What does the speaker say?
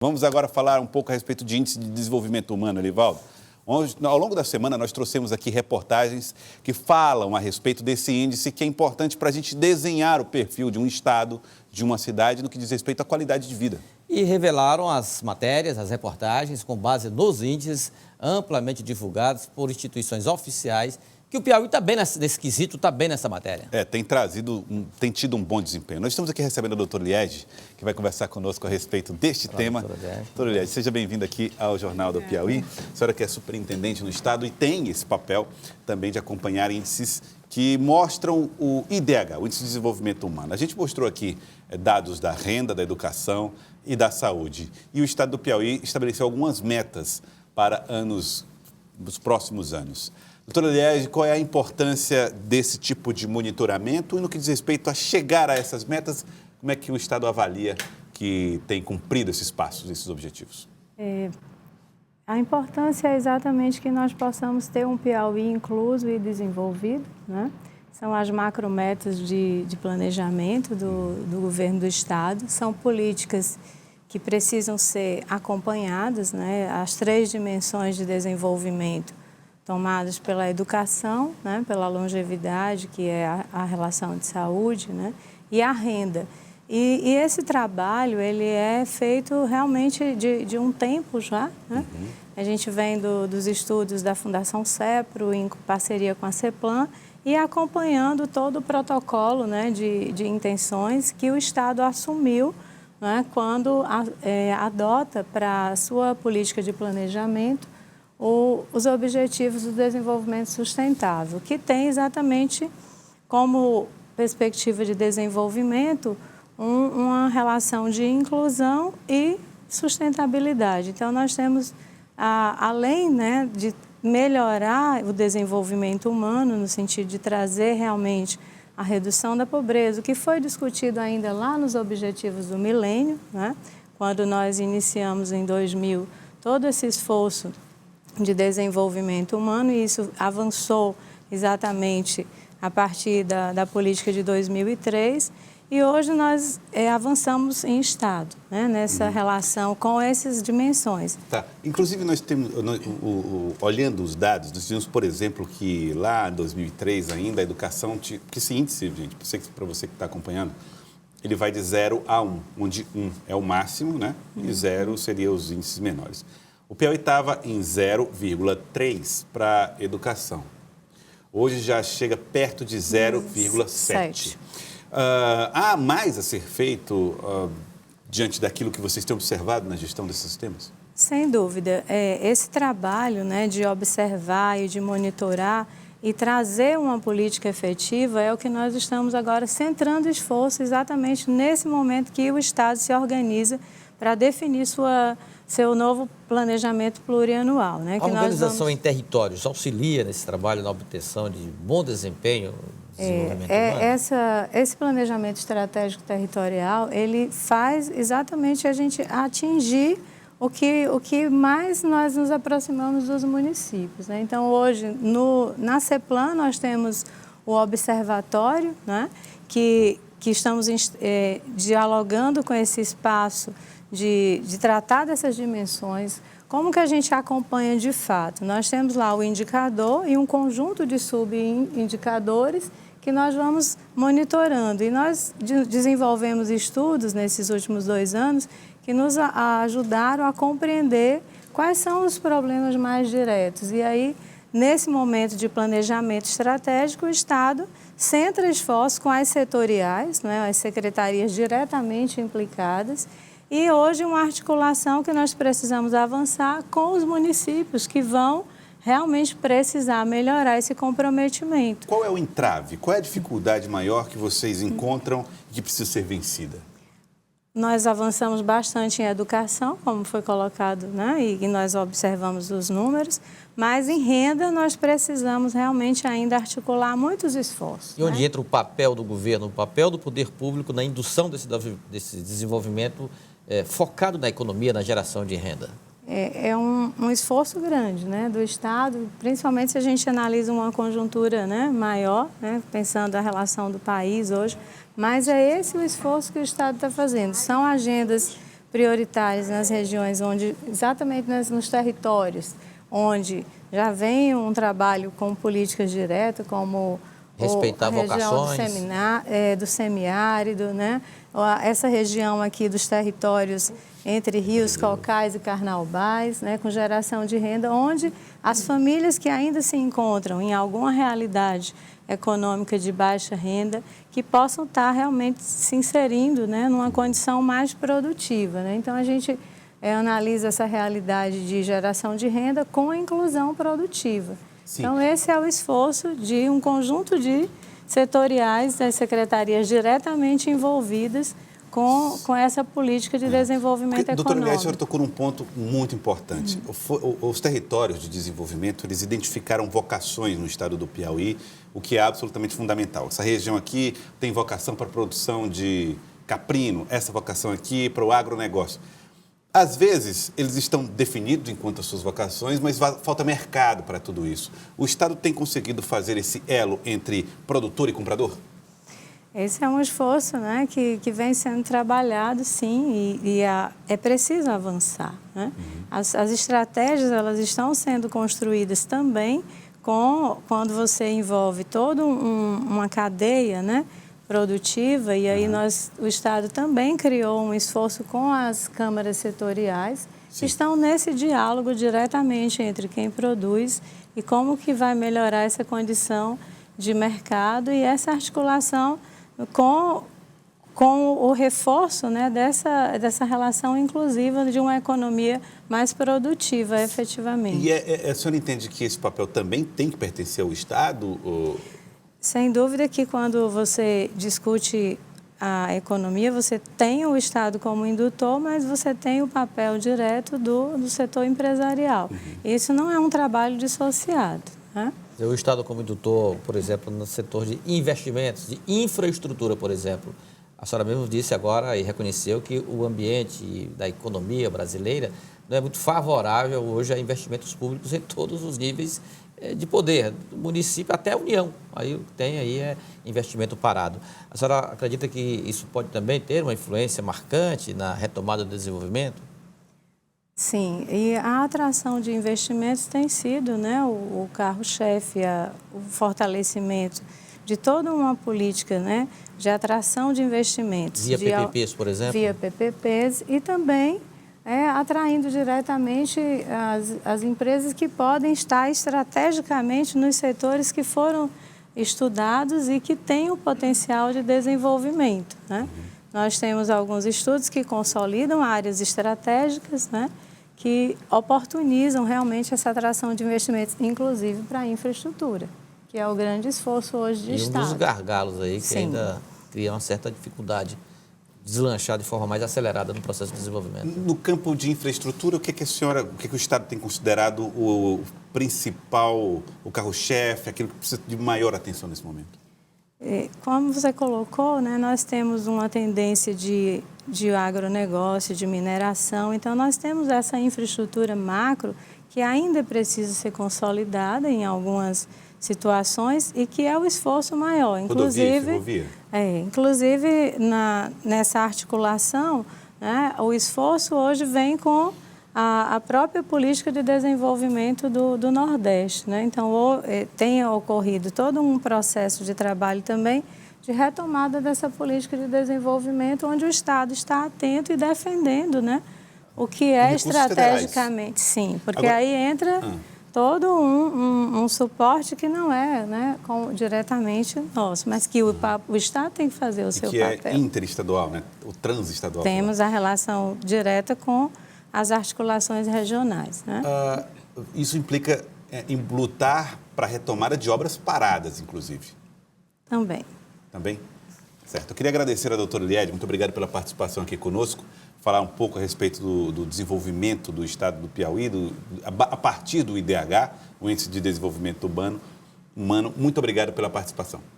Vamos agora falar um pouco a respeito de índice de desenvolvimento humano, Elivaldo. Ao longo da semana, nós trouxemos aqui reportagens que falam a respeito desse índice, que é importante para a gente desenhar o perfil de um estado, de uma cidade, no que diz respeito à qualidade de vida. E revelaram as matérias, as reportagens, com base nos índices amplamente divulgados por instituições oficiais, que o Piauí está bem nesse quesito, está bem nessa matéria. Tem tido um bom desempenho. Nós estamos aqui recebendo a doutora Liege, que vai conversar conosco a respeito deste tema. Doutora Liege, seja bem-vinda aqui ao Jornal do Piauí. A senhora que é superintendente no estado e tem esse papel também de acompanhar índices que mostram o IDH, o Índice de Desenvolvimento Humano. A gente mostrou aqui dados da renda, da educação e da saúde. E o estado do Piauí estabeleceu algumas metas para os próximos anos. Doutora Liege, qual é a importância desse tipo de monitoramento e no que diz respeito a chegar a essas metas, como é que o Estado avalia que tem cumprido esses passos, esses objetivos? A importância é exatamente que nós possamos ter um Piauí incluso e desenvolvido, né? São as macrometas de planejamento do governo do Estado, são políticas que precisam ser acompanhadas, né? As 3 dimensões de desenvolvimento tomadas pela educação, né, pela longevidade, que é a relação de saúde, né, e a renda. E esse trabalho, ele é feito realmente de um tempo já, né? A gente vem dos estudos da Fundação CEPRO, em parceria com a CEPLAN, e acompanhando todo o protocolo, né, de intenções que o Estado assumiu, né, quando adota para a sua política de planejamento os Objetivos do Desenvolvimento Sustentável, que tem exatamente como perspectiva de desenvolvimento uma relação de inclusão e sustentabilidade. Então, nós temos, além, né, de melhorar o desenvolvimento humano, no sentido de trazer realmente a redução da pobreza, o que foi discutido ainda lá nos Objetivos do Milênio, né, quando nós iniciamos em 2000 todo esse esforço de desenvolvimento humano, e isso avançou exatamente a partir da política de 2003, e hoje nós avançamos em Estado, né, nessa relação com essas dimensões. Tá. Inclusive, nós temos, olhando os dados, nós vimos, por exemplo, que lá em 2003 ainda a educação, que esse índice, gente, para você que está acompanhando, ele vai de 0 a 1, onde 1 é o máximo, né, e 0 seria os índices menores. O Piauí estava em 0,3 para educação. Hoje já chega perto de 0,7. Há mais a ser feito diante daquilo que vocês têm observado na gestão desses temas? Sem dúvida. Esse trabalho, né, de observar e de monitorar e trazer uma política efetiva é o que nós estamos agora centrando esforço exatamente nesse momento que o Estado se organiza para definir seu novo planejamento plurianual, né? A organização em territórios auxilia nesse trabalho na obtenção de bom desempenho, desenvolvimento humano? Esse planejamento estratégico territorial, ele faz exatamente a gente atingir o que mais nós nos aproximamos dos municípios, né? Então, hoje, na CEPLAN, nós temos o observatório, né? que estamos dialogando com esse espaço de tratar dessas dimensões. Como que a gente acompanha de fato? Nós temos lá o indicador e um conjunto de subindicadores que nós vamos monitorando. E nós desenvolvemos estudos nesses últimos 2 anos que nos ajudaram a compreender quais são os problemas mais diretos. E aí, nesse momento de planejamento estratégico, o Estado centra esforços com as setoriais, né, as secretarias diretamente implicadas, e hoje uma articulação que nós precisamos avançar com os municípios que vão realmente precisar melhorar esse comprometimento. Qual é o entrave? Qual é a dificuldade maior que vocês encontram e que precisa ser vencida? Nós avançamos bastante em educação, como foi colocado, né? E nós observamos os números, mas em renda nós precisamos realmente ainda articular muitos esforços. E onde entra o papel do governo, o papel do poder público na indução desse desenvolvimento focado na economia, na geração de renda? É um esforço grande, né, do Estado, principalmente se a gente analisa uma conjuntura, né, maior, né, pensando a relação do país hoje, mas é esse o esforço que o Estado está fazendo. São agendas prioritárias nas regiões onde, exatamente nos territórios, onde já vem um trabalho com políticas diretas, como respeitar a região vocações do semiárido, né? Essa região aqui dos territórios entre rios, Cocais e Carnaubais, né? Com geração de renda, onde as famílias que ainda se encontram em alguma realidade econômica de baixa renda, que possam estar realmente se inserindo, né? Numa condição mais produtiva, né? Então, a gente analisa essa realidade de geração de renda com a inclusão produtiva. Sim. Então, esse é o esforço de um conjunto de setoriais das secretarias diretamente envolvidas com essa política de desenvolvimento econômico. Doutora Lied, a senhora tocou num ponto muito importante. Os territórios de desenvolvimento, eles identificaram vocações no estado do Piauí, o que é absolutamente fundamental. Essa região aqui tem vocação para a produção de caprino, essa vocação aqui para o agronegócio. Às vezes, eles estão definidos enquanto as suas vocações, mas falta mercado para tudo isso. O Estado tem conseguido fazer esse elo entre produtor e comprador? Esse é um esforço, né, que vem sendo trabalhado, sim, é preciso avançar, né? As estratégias, elas estão sendo construídas também quando você envolve toda uma cadeia, né, produtiva, e aí o Estado também criou um esforço com as câmaras setoriais, que estão nesse diálogo diretamente entre quem produz e como que vai melhorar essa condição de mercado e essa articulação com o reforço, né, dessa relação inclusiva de uma economia mais produtiva, efetivamente. E a senhora entende que esse papel também tem que pertencer ao Estado? Sem dúvida que quando você discute a economia, você tem o Estado como indutor, mas você tem o papel direto do setor empresarial. Isso não é um trabalho dissociado, né? O Estado como indutor, por exemplo, no setor de investimentos, de infraestrutura, por exemplo. A senhora mesmo disse agora e reconheceu que o ambiente da economia brasileira não é muito favorável hoje a investimentos públicos em todos os níveis de poder, do município até a União. Aí tem investimento parado. A senhora acredita que isso pode também ter uma influência marcante na retomada do desenvolvimento? Sim, e a atração de investimentos tem sido, né, o carro-chefe, o fortalecimento de toda uma política, né, de atração de investimentos. Via PPPs, por exemplo? Via PPPs e também atraindo diretamente as empresas que podem estar estrategicamente nos setores que foram estudados e que têm o potencial de desenvolvimento, né? Nós temos alguns estudos que consolidam áreas estratégicas, né, que oportunizam realmente essa atração de investimentos, inclusive para a infraestrutura, que é o grande esforço hoje de Estado. E um dos gargalos aí que Sim. ainda cria uma certa dificuldade de deslanchar de forma mais acelerada no processo de desenvolvimento. No campo de infraestrutura, o que o Estado tem considerado o principal, o carro-chefe, aquilo que precisa de maior atenção nesse momento? Como você colocou, né, nós temos uma tendência de agronegócio, de mineração, então nós temos essa infraestrutura macro que ainda precisa ser consolidada em algumas situações e que é o esforço maior. Inclusive, nessa articulação, né, o esforço hoje vem com a própria política de desenvolvimento do Nordeste, né? Então, tem ocorrido todo um processo de trabalho também de retomada dessa política de desenvolvimento, onde o Estado está atento e defendendo, né, o que é estrategicamente, sim, porque agora, aí entra todo um suporte que não é, né, diretamente nosso, mas que o Estado tem que fazer o seu papel. Que é interestadual, né? O transestadual. Temos a relação direta com as articulações regionais, né? Isso implica em lutar para a retomada de obras paradas, inclusive. Também. Também? Certo. Eu queria agradecer a doutora Lied, muito obrigado pela participação aqui conosco, falar um pouco a respeito do desenvolvimento do estado do Piauí, a partir do IDH, o Índice de Desenvolvimento Humano. Muito obrigado pela participação.